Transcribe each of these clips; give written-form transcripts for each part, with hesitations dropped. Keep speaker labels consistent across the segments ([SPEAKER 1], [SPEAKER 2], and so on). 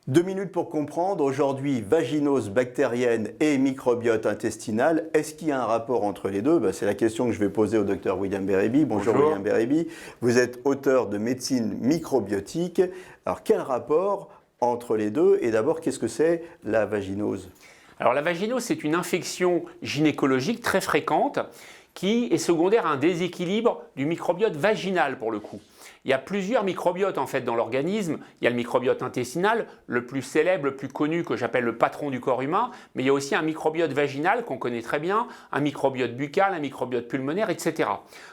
[SPEAKER 1] 2 minutes pour comprendre. Aujourd'hui, vaginose bactérienne et microbiote intestinal. Est-ce qu'il y a un rapport entre les deux? C'est la question que je vais poser au docteur William Bérébi. Bonjour William Bérébi. Vous êtes auteur de médecine microbiotique. Alors quel rapport entre les deux? Et d'abord, qu'est-ce que c'est la vaginose?
[SPEAKER 2] Alors la vaginose, c'est une infection gynécologique très fréquente qui est secondaire à un déséquilibre du microbiote vaginal pour le coup. Il y a plusieurs microbiotes en fait dans l'organisme. Il y a le microbiote intestinal, le plus célèbre, le plus connu, que j'appelle le patron du corps humain, mais il y a aussi un microbiote vaginal qu'on connaît très bien, un microbiote buccal, un microbiote pulmonaire, etc.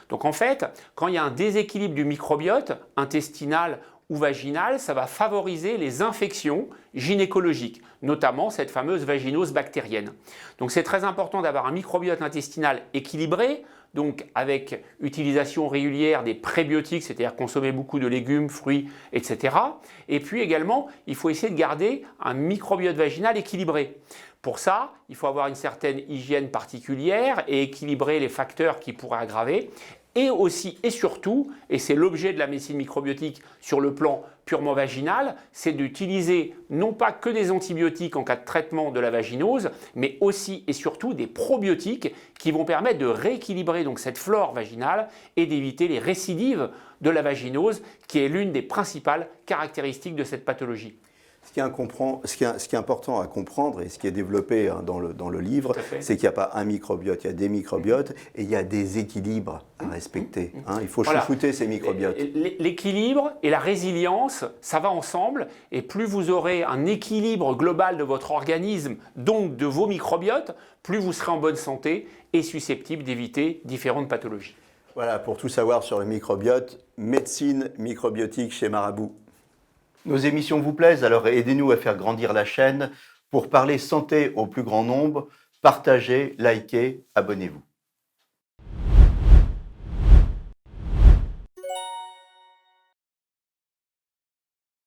[SPEAKER 2] Donc en fait, quand il y a un déséquilibre du microbiote intestinal ou vaginal, ça va favoriser les infections gynécologiques, notamment cette fameuse vaginose bactérienne. Donc c'est très important d'avoir un microbiote intestinal équilibré, donc avec utilisation régulière des prébiotiques, c'est-à-dire consommer beaucoup de légumes, fruits, etc. Et puis également, il faut essayer de garder un microbiote vaginal équilibré. Pour ça, il faut avoir une certaine hygiène particulière et équilibrer les facteurs qui pourraient aggraver. Et aussi et surtout, et c'est l'objet de la médecine microbiotique sur le plan purement vaginal, c'est d'utiliser non pas que des antibiotiques en cas de traitement de la vaginose, mais aussi et surtout des probiotiques qui vont permettre de rééquilibrer donc cette flore vaginale et d'éviter les récidives de la vaginose, qui est l'une des principales caractéristiques de cette pathologie.
[SPEAKER 1] Ce qui est important à comprendre et ce qui est développé dans le livre, c'est qu'il n'y a pas un microbiote, il y a des microbiotes et il y a des équilibres à respecter. Il faut chouchouter ces microbiotes.
[SPEAKER 2] L'équilibre et la résilience, ça va ensemble, et plus vous aurez un équilibre global de votre organisme, donc de vos microbiotes, plus vous serez en bonne santé et susceptible d'éviter différentes pathologies.
[SPEAKER 1] Voilà, pour tout savoir sur le microbiote, médecine microbiotique chez Marabout. Nos émissions vous plaisent, alors aidez-nous à faire grandir la chaîne pour parler santé au plus grand nombre. Partagez, likez, abonnez-vous.